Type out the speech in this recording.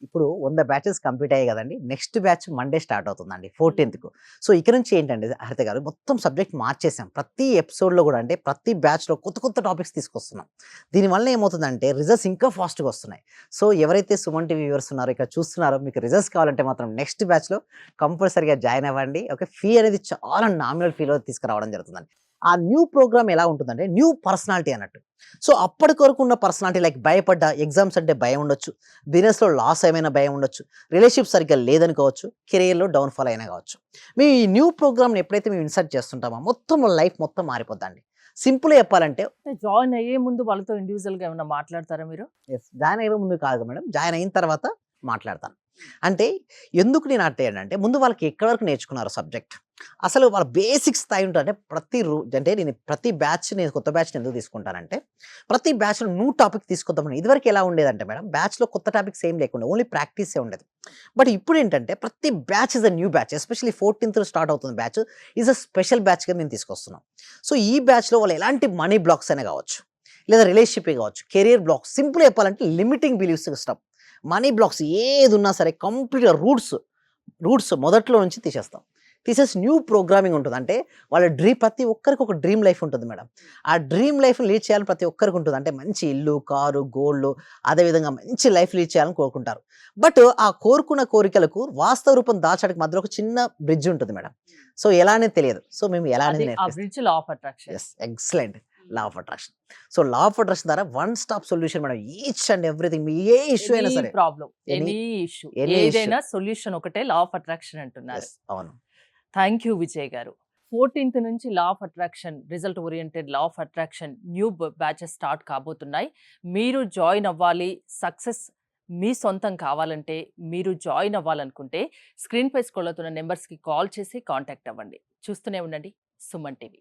ఇప్పుడు 100 batches complete అయ్యాయి కదండీ. నెక్స్ట్ బ్యాచ్ మండే స్టార్ట్ అవుతుందండి 14థ్‌కు. సో, ఇక నుంచి ఏంటంటే హరిత గారు మొత్తం సబ్జెక్ట్ మార్చేసాం. ప్రతి ఎపిసోడ్‌లో గూడా అంటే ప్రతి బ్యాచ్‌లో కొత్త కొత్త టాపిక్స్ తీసుకొస్తున్నాం. దీనివల్ల ఏమవుతుందంటే రిజల్ట్స్ ఇంకా ఫాస్ట్‌గా వస్తున్నాయి. సో, ఎవరైతే సుమన్ టీవీ వ్యూవర్స్ ఉన్నారో ఇక్కడ చూస్తున్నారో మీకు రిజల్ట్స్ కావాలంటే మాత్రం నెక్స్ట్ బ్యాచ్‌లో కంపల్సరీగా జాయిన్ అవ్వండి. ఓకే. ఫీ అనేది చాలా నామినల్ ఫీలో తీసుకురావడం జరుగుతుందండి. ఆ న్యూ ప్రోగ్రామ్ ఎలా ఉంటుందంటే న్యూ పర్సనాలిటీ అన్నట్టు. సో, అప్పటి వరకు ఉన్న పర్సనాలిటీ లైక్ భయపడ్డ, ఎగ్జామ్స్ అంటే భయం ఉండొచ్చు. బిజినెస్‌లో లాస్ ఏమైనా భయం ఉండొచ్చు. రిలేషన్‌షిప్ సరిగ్గా లేదనుకోవచ్చు. కెరియర్‌లో డౌన్‌ఫాల్ అయినా కావచ్చు. మేము ఈ న్యూ ప్రోగ్రామ్‌ని ఎప్పుడైతే మేము ఇన్సర్ట్ చేస్తుంటామో మొత్తం లైఫ్ మొత్తం మారిపోద్దండి. సింపుల్‌గా చెప్పాలంటే జాయిన్ అయ్యే ముందు వాళ్ళతో ఇండివిడ్యువల్‌గా ఏమన్నా మాట్లాడతారా మీరు? జాయిన్ అయ్యే ముందు కాదు మేడం. జాయిన్ అయిన తర్వాత మాట్లాడతాను. అంటే ఎందుకు నేను అంటే ముందు వాళ్ళకి ఎక్కడి వరకు నేర్చుకున్నారు సబ్జెక్ట్. అసలు వాళ్ళ బేసిక్ స్థాయి ఉంటది. అంటే అంటే నేను ప్రతి బ్యాచ్ నేను కొత్త బ్యాచ్‌ని ఎందుకు తీసుకుంటానంటే, ప్రతి బ్యాచ్‌లో న్యూ టాపిక్ తీసుకొద్దామని. ఇదివరకు ఎలా ఉండేదంటే మేడం బ్యాచ్‌లో కొత్త టాపిక్స్ ఏం లేకుండా ఓన్లీ ప్రాక్టీసే ఉండేది. బట్ ఇప్పుడేంటంటే ప్రతి batch is a new batch. Especially 14థ్ స్టార్ట్ అవుతుంది బ్యాచ్. ఈస్ ఎ స్పెషల్ బ్యాచ్‌గా మేము తీసుకొస్తున్నాం. సో, ఈ బ్యాచ్‌లో వాళ్ళు ఎలాంటి మనీ బ్లాక్స్ అయినా కావచ్చు. లేదా రిలేషన్‌షిపే కావచ్చు. కెరియర్ బ్లాక్స్ సింపుల్‌గా చెప్పాలంటే limiting beliefs stuff. Money blocks ఏదున్నా సరే కంప్లీట్‌గా రూట్స్ మొదట్లో నుంచి తీసేస్తాం. తీసేసి న్యూ ప్రోగ్రామింగ్ ఉంటది. అంటే వాళ్ళ ప్రతి ఒక్కరికి ఒక డ్రీమ్ లైఫ్ ఉంటుంది మేడం. ఆ డ్రీమ్ లైఫ్‌ని లీడ్ చేయాలని ప్రతి ఒక్కరికి ఉంటుంది. అంటే మంచి ఇల్లు, కారు, గోల్డ్ అదేవిధంగా మంచి లైఫ్ లీడ్ చేయాలని కోరుకుంటారు. బట్ ఆ కోరుకున్న కోరికలకు వాస్తవ రూపం దాచడానికి మధ్యలో ఒక చిన్న బ్రిడ్జ్ ఉంటుంది మేడం. సో, ఎలా అనేది తెలియదు. సో, మేము ఎలా అది అనేది ఆ నేర్పిస్తాం. Bridge law of attraction. Yes. Excellent. Law of attraction. So, law of attraction ద్వారా one stop solution madam. Each and everything మీ ఏ ఇష్యూ ఎనీ అయినా సరే. Problem, any any issue, any issue. ఏదైనా సొల్యూషన్ ఒకటే లా ఆఫ్ అట్రాక్షన్ అంటున్నారు. Yes. అవును. Thank you Vijay garu. 14థ్ నుంచి law of attraction, result oriented law of attraction new batches start కాబోతున్నాయి. మీరు జాయిన్ అవ్వాలి, సక్సెస్ మీ సొంతం కావాలంటే, మీరు జాయిన్ అవ్వాలనుకుంటే స్క్రీన్‌పై స్క్రోల్ అవుతున్న నంబర్స్‌కి కాల్ చేసి కాంటాక్ట్ అవ్వండి. చూస్తూనే ఉండండి సుమన్ టీవీ.